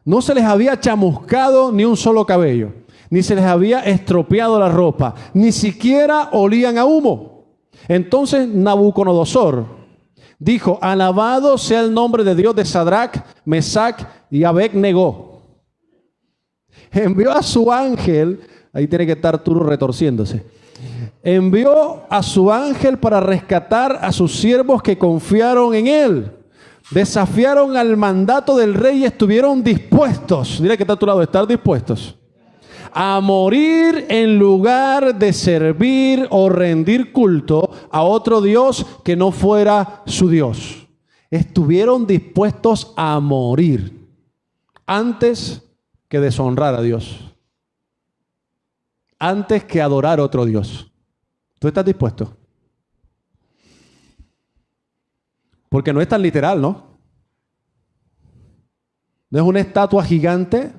No se les había chamuscado ni un solo cabello, ni se les había estropeado la ropa, ni siquiera olían a humo. Entonces Nabucodonosor dijo, alabado sea el nombre de Dios de Sadrach, Mesach y Abed-Negó. Envió a su ángel, ahí tiene que estar Arturo retorciéndose. Envió a su ángel para rescatar a sus siervos que confiaron en él. Desafiaron al mandato del rey y estuvieron dispuestos. Dile que está a tu lado, estar dispuestos a morir en lugar de servir o rendir culto a otro Dios que no fuera su Dios. Estuvieron dispuestos a morir antes que deshonrar a Dios, antes que adorar a otro Dios. ¿Tú estás dispuesto? Porque no es tan literal, ¿no? No es una estatua gigante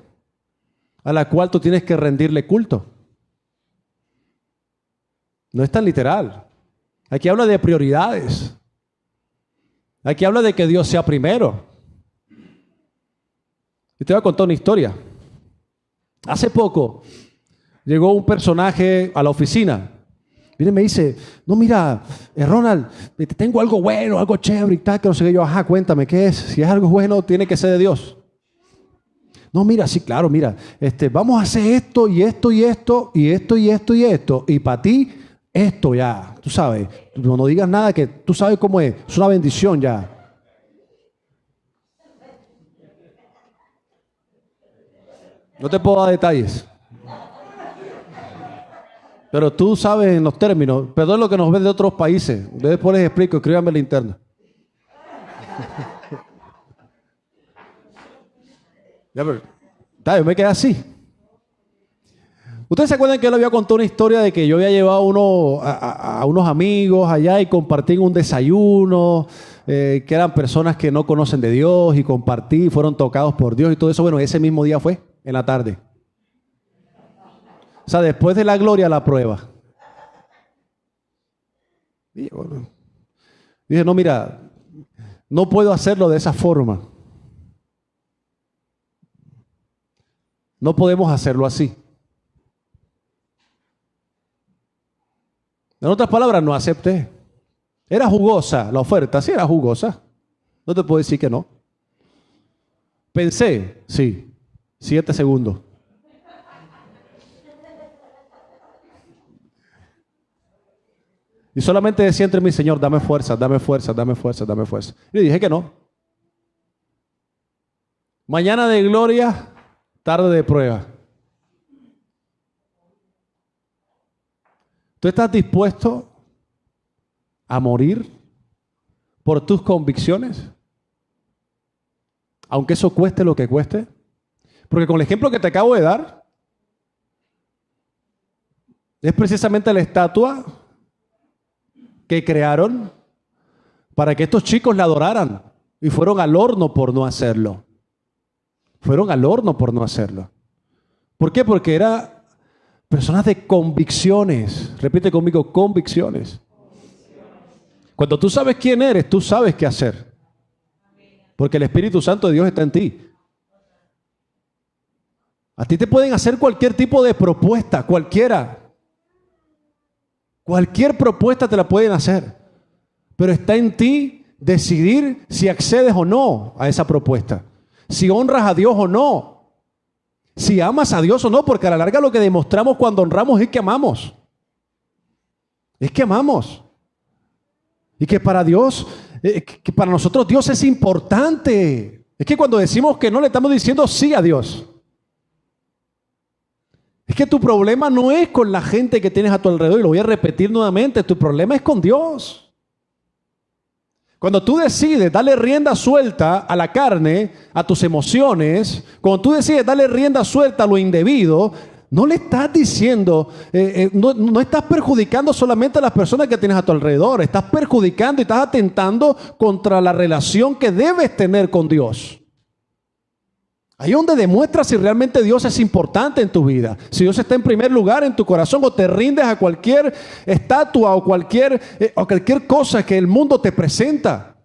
a la cual tú tienes que rendirle culto. No es tan literal. Aquí habla de prioridades. Aquí habla de que Dios sea primero. Y te voy a contar una historia. Hace poco llegó un personaje a la oficina. Viene y me dice, no, mira, Ronald, te tengo algo bueno, algo chévere y tal, que no sé qué. Yo, ajá, cuéntame, ¿qué es? Si es algo bueno, tiene que ser de Dios. No, mira, sí, claro, mira, vamos a hacer esto y esto y esto y esto y esto y esto. Y para ti, esto ya, tú sabes. No digas nada que tú sabes cómo es una bendición ya. No te puedo dar detalles. Pero tú sabes en los términos. Perdón lo que nos ven de otros países. Después les explico, escríbanme en la interna. Ya, pero, yo me quedé así. ¿Ustedes se acuerdan que yo le había contado una historia de que yo había llevado a unos amigos allá y compartí en un desayuno, que eran personas que no conocen de Dios y compartí, fueron tocados por Dios y todo eso? Bueno, ese mismo día fue, en la tarde. O sea, después de la gloria, la prueba. Y bueno, dije, no, mira, no puedo hacerlo de esa forma. No podemos hacerlo así. En otras palabras, no acepté. Era jugosa la oferta, sí era jugosa. No te puedo decir que no. Pensé, sí, 7 segundos. Y solamente decía entre mí, Señor, dame fuerza, dame fuerza, dame fuerza, dame fuerza. Y le dije que no. Mañana de gloria, tarde de prueba. ¿Tú estás dispuesto a morir por tus convicciones? Aunque eso cueste lo que cueste. Porque con el ejemplo que te acabo de dar, es precisamente la estatua que crearon para que estos chicos la adoraran. Y fueron al horno por no hacerlo. Fueron al horno por no hacerlo. ¿Por qué? Porque era personas de convicciones. Repite conmigo, convicciones. Cuando tú sabes quién eres, tú sabes qué hacer. Porque el Espíritu Santo de Dios está en ti. A ti te pueden hacer cualquier tipo de propuesta, cualquiera. Cualquier propuesta te la pueden hacer. Pero está en ti decidir si accedes o no a esa propuesta. Si honras a Dios o no. Si amas a Dios o no, porque a la larga lo que demostramos cuando honramos es que amamos. Es que amamos. Y que para Dios, que para nosotros Dios es importante. Es que cuando decimos que no, le estamos diciendo sí a Dios. Es que tu problema no es con la gente que tienes a tu alrededor, y lo voy a repetir nuevamente, tu problema es con Dios. Cuando tú decides darle rienda suelta a la carne, a tus emociones, cuando tú decides darle rienda suelta a lo indebido, no le estás diciendo, no estás perjudicando solamente a las personas que tienes a tu alrededor, estás perjudicando y estás atentando contra la relación que debes tener con Dios. Ahí es donde demuestras si realmente Dios es importante en tu vida. Si Dios está en primer lugar en tu corazón, o te rindes a cualquier estatua o cualquier cosa que el mundo te presenta.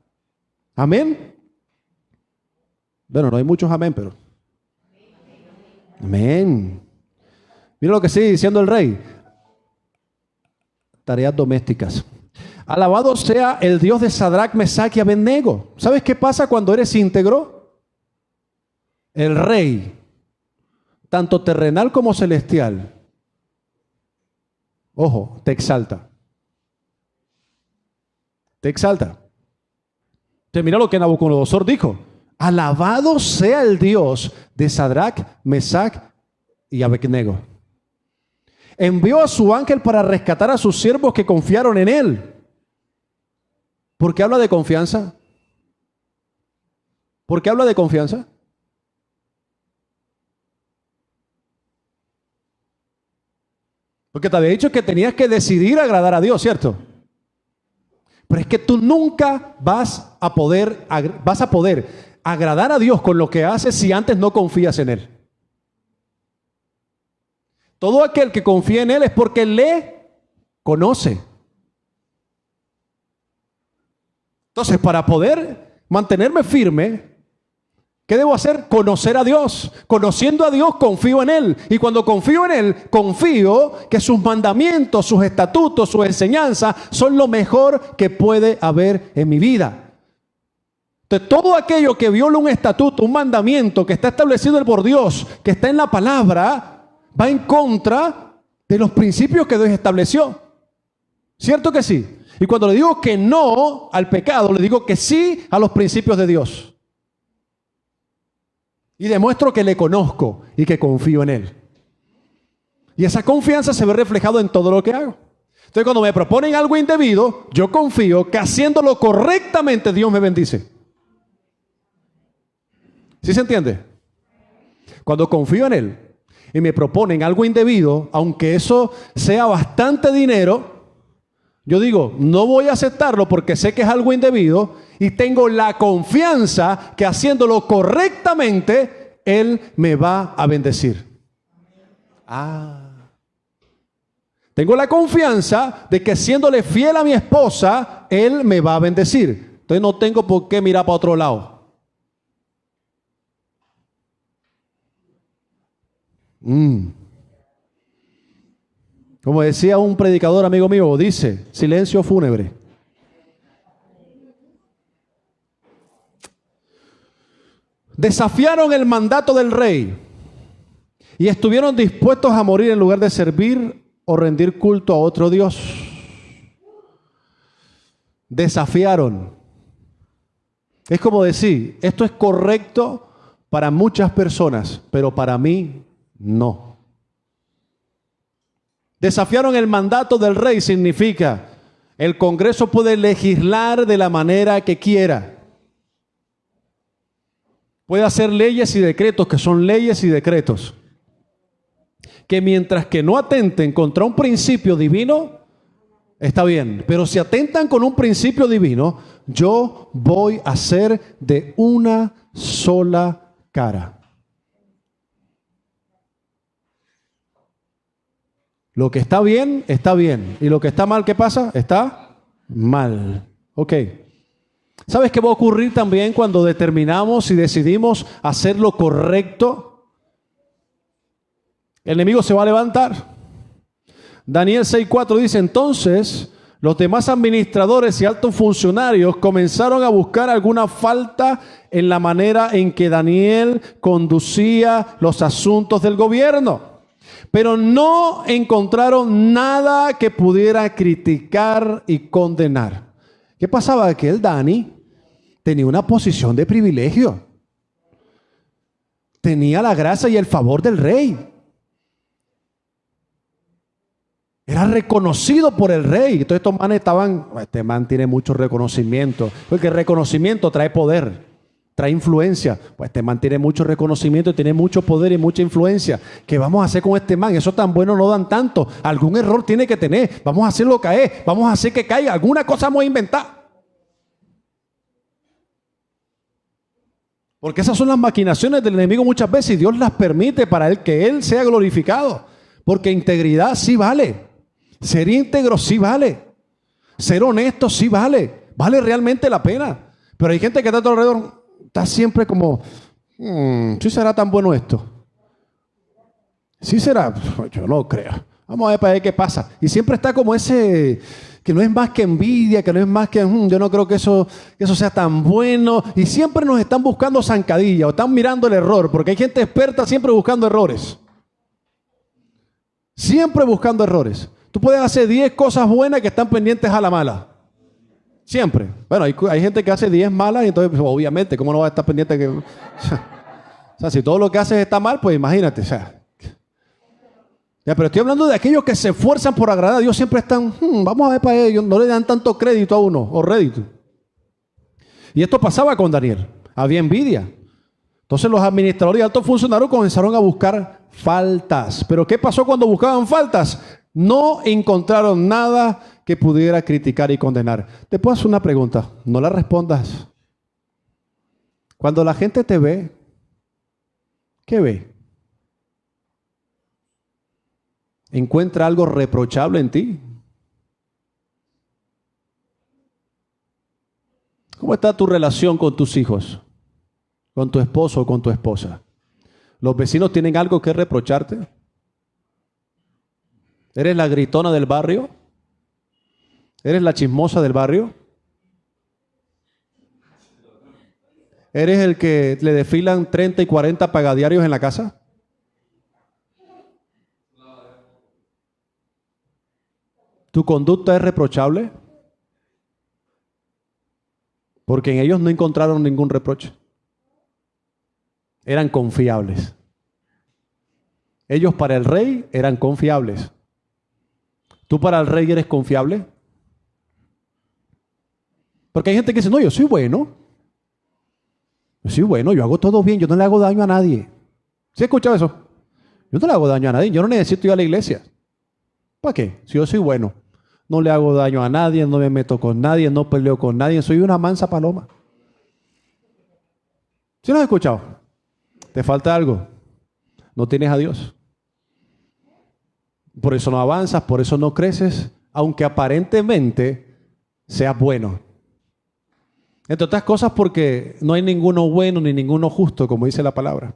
Amén. Bueno, no hay muchos amén, pero amén. Mira lo que sigue diciendo el rey. Tareas domésticas. Alabado sea el Dios de Sadrach, Mesach y Abednego. ¿Sabes qué pasa cuando eres íntegro? El rey, tanto terrenal como celestial, ojo, te exalta. Te exalta. Entonces mira lo que Nabucodonosor dijo. Alabado sea el Dios de Sadrach, Mesach y Abednego. Envió a su ángel para rescatar a sus siervos que confiaron en él. ¿Por qué habla de confianza? ¿Por qué habla de confianza? Porque te había dicho que tenías que decidir agradar a Dios, ¿cierto? Pero es que tú nunca vas a poder agradar a Dios con lo que haces si antes no confías en Él. Todo aquel que confía en Él es porque le conoce. Entonces, para poder mantenerme firme, ¿qué debo hacer? Conocer a Dios. Conociendo a Dios, confío en Él. Y cuando confío en Él, confío que sus mandamientos, sus estatutos, sus enseñanzas son lo mejor que puede haber en mi vida. Entonces, todo aquello que viola un estatuto, un mandamiento que está establecido por Dios, que está en la palabra, va en contra de los principios que Dios estableció. ¿Cierto que sí? Y cuando le digo que no al pecado, le digo que sí a los principios de Dios. Y demuestro que le conozco y que confío en Él. Y esa confianza se ve reflejado en todo lo que hago. Entonces, cuando me proponen algo indebido, yo confío que haciéndolo correctamente Dios me bendice. ¿Sí se entiende? Cuando confío en Él y me proponen algo indebido, aunque eso sea bastante dinero, yo digo, no voy a aceptarlo porque sé que es algo indebido y tengo la confianza que haciéndolo correctamente, Él me va a bendecir. Tengo la confianza de que siéndole fiel a mi esposa, Él me va a bendecir. Entonces no tengo por qué mirar para otro lado. Como decía un predicador amigo mío, dice, silencio fúnebre. Desafiaron el mandato del rey y estuvieron dispuestos a morir en lugar de servir o rendir culto a otro Dios. Desafiaron. Es como decir, esto es correcto para muchas personas, pero para mí no. Desafiaron el mandato del rey significa, el Congreso puede legislar de la manera que quiera. Puede hacer leyes y decretos que son leyes y decretos. Que mientras que no atenten contra un principio divino, está bien. Pero si atentan con un principio divino, yo voy a ser de una sola cara. Lo que está bien, está bien. Y lo que está mal, ¿qué pasa? Está mal. Ok. ¿Sabes qué va a ocurrir también cuando determinamos y decidimos hacer lo correcto? El enemigo se va a levantar. Daniel 6:4 dice, entonces los demás administradores y altos funcionarios comenzaron a buscar alguna falta en la manera en que Daniel conducía los asuntos del gobierno, pero no encontraron nada que pudiera criticar y condenar. ¿Qué pasaba? Que el Dani tenía una posición de privilegio. Tenía la gracia y el favor del rey. Era reconocido por el rey. Entonces estos manes estaban, este man tiene mucho reconocimiento. Porque el reconocimiento trae poder, trae influencia. Pues este man tiene mucho reconocimiento, tiene mucho poder y mucha influencia. ¿Qué vamos a hacer con este man? Eso tan bueno no dan tanto. Algún error tiene que tener. Vamos a hacerlo caer. Vamos a hacer que caiga. Alguna cosa vamos a inventar. Porque esas son las maquinaciones del enemigo muchas veces y Dios las permite para que Él sea glorificado. Porque integridad sí vale. Ser íntegro sí vale. Ser honesto sí vale. Vale realmente la pena. Pero hay gente que está a tu alrededor, está siempre como, ¿sí será tan bueno esto? ¿Sí será? Yo no creo. Vamos a ver para ver qué pasa. Y siempre está como ese, que no es más que envidia, que no es más que, yo no creo que eso sea tan bueno. Y siempre nos están buscando zancadilla o están mirando el error, porque hay gente experta siempre buscando errores. Siempre buscando errores. Tú puedes hacer 10 cosas buenas que están pendientes a la mala. Siempre. Bueno, hay gente que hace 10 malas y entonces, pues, obviamente, ¿cómo no va a estar pendiente que... O sea, si todo lo que haces está mal, pues imagínate, o sea... Ya, pero estoy hablando de aquellos que se esfuerzan por agradar a Dios, siempre están, vamos a ver para ellos, no le dan tanto crédito a uno, o rédito. Y esto pasaba con Daniel, había envidia. Entonces los administradores y altos funcionarios comenzaron a buscar faltas. ¿Pero qué pasó cuando buscaban faltas? No encontraron nada que pudiera criticar y condenar. Te puedo hacer una pregunta, no la respondas. Cuando la gente te ve, ¿qué ve? ¿Encuentra algo reprochable en ti? ¿Cómo está tu relación con tus hijos? ¿Con tu esposo o con tu esposa? ¿Los vecinos tienen algo que reprocharte? ¿Eres la gritona del barrio? ¿Eres la chismosa del barrio? ¿Eres el que le desfilan 30 y 40 pagadiarios en la casa? ¿Tu conducta es reprochable? Porque en ellos no encontraron ningún reproche. Eran confiables. Ellos para el rey eran confiables. ¿Tú para el rey eres confiable? Porque hay gente que dice, no, yo soy bueno. Yo soy bueno, yo hago todo bien, yo no le hago daño a nadie. ¿Sí has escuchado eso? Yo no le hago daño a nadie, yo no necesito ir a la iglesia. ¿Para qué? Si yo soy bueno. No le hago daño a nadie, no me meto con nadie, no peleo con nadie, soy una mansa paloma. ¿Sí lo has escuchado? Te falta algo. No tienes a Dios. Por eso no avanzas, por eso no creces, aunque aparentemente seas bueno. Entre otras cosas porque no hay ninguno bueno ni ninguno justo, como dice la palabra.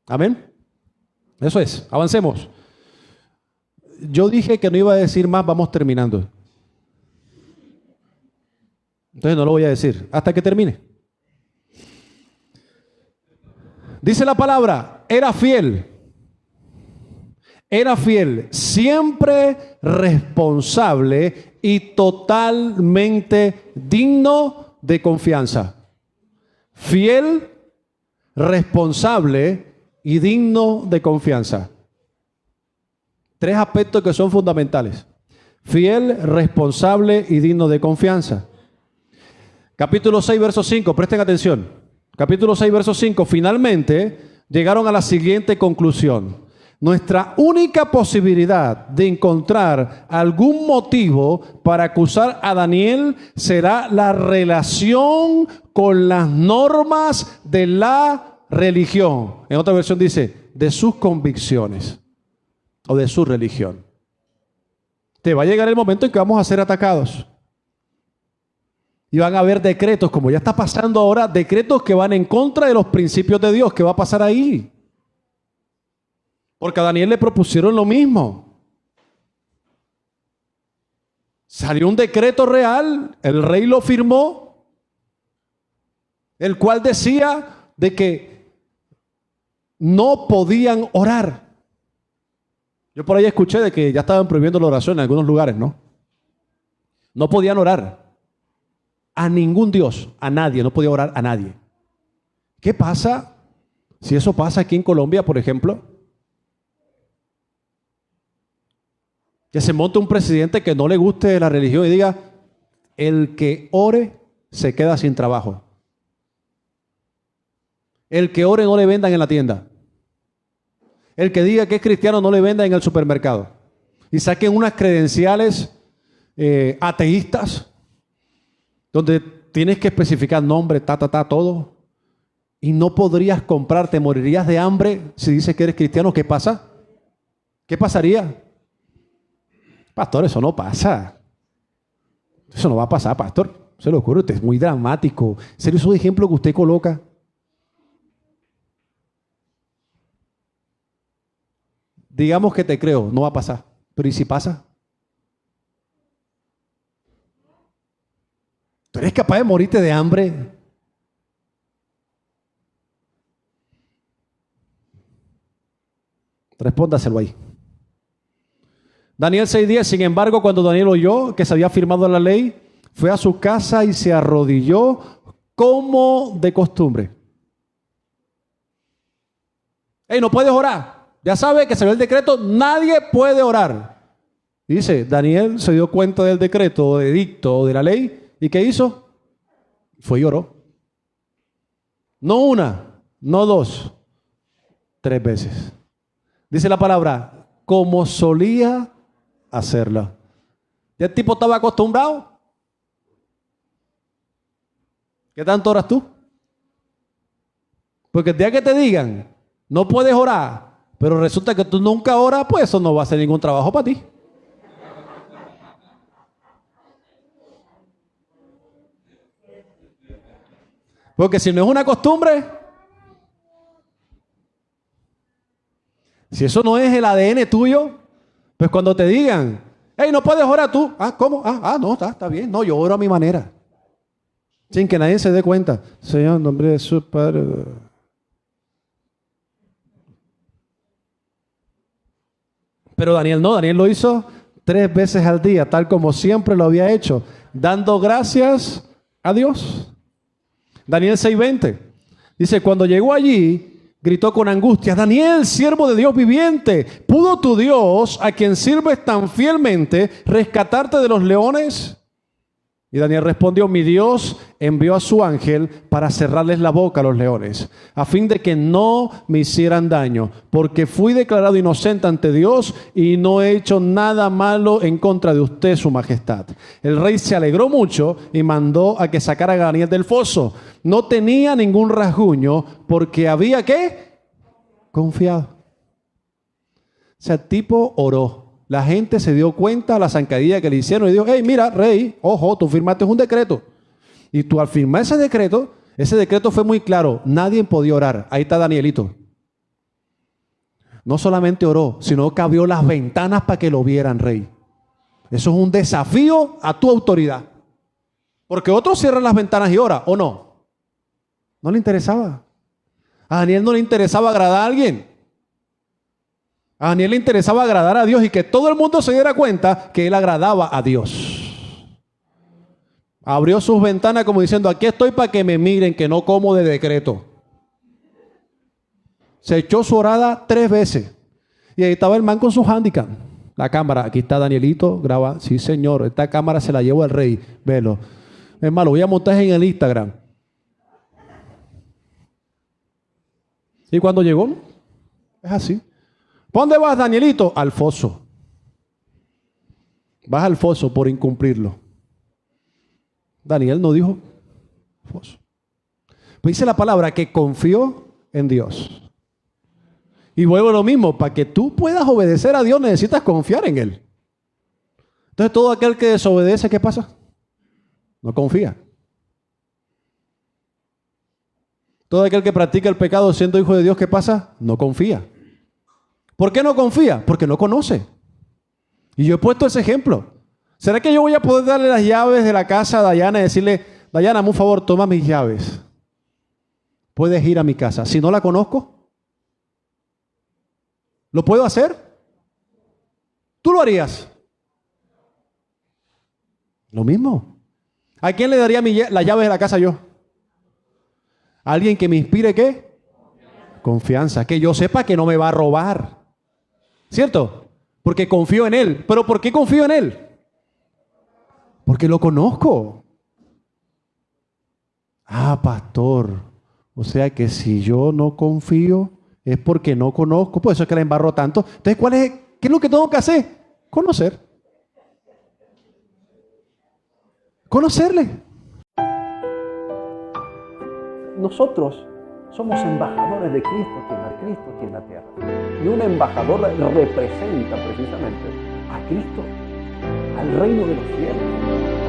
Amén. Eso es, avancemos. Yo dije que no iba a decir más, vamos terminando. Entonces no lo voy a decir hasta que termine. Dice la palabra, era fiel, siempre responsable y totalmente digno de confianza. Fiel, responsable y digno de confianza. 3 aspectos que son fundamentales. Fiel, responsable y digno de confianza. Capítulo 6, verso 5, presten atención. Capítulo 6, verso 5, finalmente llegaron a la siguiente conclusión. Nuestra única posibilidad de encontrar algún motivo para acusar a Daniel será la relación con las normas de la religión. En otra versión dice, de sus convicciones o de su religión. Te va a llegar el momento en que vamos a ser atacados. Y van a haber decretos, como ya está pasando ahora, decretos que van en contra de los principios de Dios. ¿Qué va a pasar ahí? Porque a Daniel le propusieron lo mismo. Salió un decreto real, el rey lo firmó, el cual decía de que no podían orar. Yo por ahí escuché de que ya estaban prohibiendo la oración en algunos lugares, ¿no? No podían orar a ningún Dios, a nadie, no podía orar a nadie. ¿Qué pasa si eso pasa aquí en Colombia, por ejemplo? Que se monte un presidente que no le guste la religión y diga, el que ore se queda sin trabajo. El que ore no le vendan en la tienda. El que diga que es cristiano no le venda en el supermercado. Y saquen unas credenciales ateístas, donde tienes que especificar nombre, todo. Y no podrías comprar, te morirías de hambre si dices que eres cristiano. ¿Qué pasa? ¿Qué pasaría? Pastor, eso no pasa. Eso no va a pasar, pastor. Se lo ocurre, usted es muy dramático. ¿Serio esos ejemplos que usted coloca? Digamos que te creo, no va a pasar. Pero ¿y si pasa? ¿Tú eres capaz de morirte de hambre? Respóndaselo ahí. Daniel 6:10, sin embargo, cuando Daniel oyó que se había firmado la ley, fue a su casa y se arrodilló como de costumbre. ¡Ey, no puedes orar! Ya sabe que salió el decreto, nadie puede orar. Dice, Daniel se dio cuenta del decreto, o de edicto, o de la ley, ¿y qué hizo? Fue y oró. No una, no 2, 3 veces. Dice la palabra, como solía hacerla. ¿Ya el tipo estaba acostumbrado? ¿Qué tanto oras tú? Porque el día que te digan, no puedes orar, pero resulta que tú nunca oras, pues eso no va a ser ningún trabajo para ti. Porque si no es una costumbre, si eso no es el ADN tuyo, pues cuando te digan, hey, no puedes orar tú. Ah, ¿cómo? No, está bien. No, yo oro a mi manera. sin que nadie se dé cuenta. Señor, en nombre de su Padre. Pero Daniel no, Daniel lo hizo 3 veces al día, tal como siempre lo había hecho, dando gracias a Dios. Daniel 6:20 dice, cuando llegó allí, gritó con angustia, Daniel, siervo de Dios viviente, ¿pudo tu Dios, a quien sirves tan fielmente, rescatarte de los leones? Y Daniel respondió, mi Dios envió a su ángel para cerrarles la boca a los leones, a fin de que no me hicieran daño, porque fui declarado inocente ante Dios y no he hecho nada malo en contra de usted, su majestad. El rey se alegró mucho y mandó a que sacara a Daniel del foso. No tenía ningún rasguño porque había, ¿qué? Confiado. O sea, el tipo oró. La gente se dio cuenta de la zancadilla que le hicieron y dijo, hey, mira, rey, ojo, tú firmaste un decreto. Y tú al firmar ese decreto fue muy claro, nadie podía orar. Ahí está Danielito. No solamente oró, sino que abrió las ventanas para que lo vieran, rey. Eso es un desafío a tu autoridad. Porque otros cierran las ventanas y oran, ¿o no? No le interesaba. A Daniel no le interesaba agradar a alguien. A Daniel le interesaba agradar a Dios y que todo el mundo se diera cuenta que él agradaba a Dios. Abrió sus ventanas como diciendo, aquí estoy para que me miren, que no como de decreto. Se echó su orada 3 veces. Y ahí estaba el man con su handicap. La cámara, aquí está Danielito, graba. Sí, señor, esta cámara se la llevo al rey. Velo. Es más, lo voy a montar en el Instagram. Y cuando llegó, es así. ¿Para dónde vas, Danielito? Al foso. Vas al foso por incumplirlo. Daniel no dijo foso. Pues dice la palabra que confió en Dios. Y vuelvo a lo mismo, para que tú puedas obedecer a Dios necesitas confiar en Él. Entonces todo aquel que desobedece, ¿qué pasa? No confía. Todo aquel que practica el pecado siendo hijo de Dios, ¿qué pasa? No confía. ¿Por qué no confía? Porque no conoce. Y yo he puesto ese ejemplo. ¿Será que yo voy a poder darle las llaves de la casa a Dayana y decirle, Dayana, hazme un favor, toma mis llaves? Puedes ir a mi casa. Si no la conozco, ¿lo puedo hacer? ¿Tú lo harías? Lo mismo. ¿A quién le daría las llaves de la casa yo? ¿A alguien que me inspire qué? Confianza. Que yo sepa que no me va a robar. ¿Cierto? Porque confío en Él. ¿Pero por qué confío en Él? Porque lo conozco. Ah, pastor. O sea que si yo no confío es porque no conozco. Por eso es que la embarro tanto. Entonces, ¿qué es lo que tengo que hacer? Conocer. Conocerle.
Nosotros somos embajadores de Cristo aquí en la tierra. Y un embajador representa precisamente a Cristo, al reino de los cielos.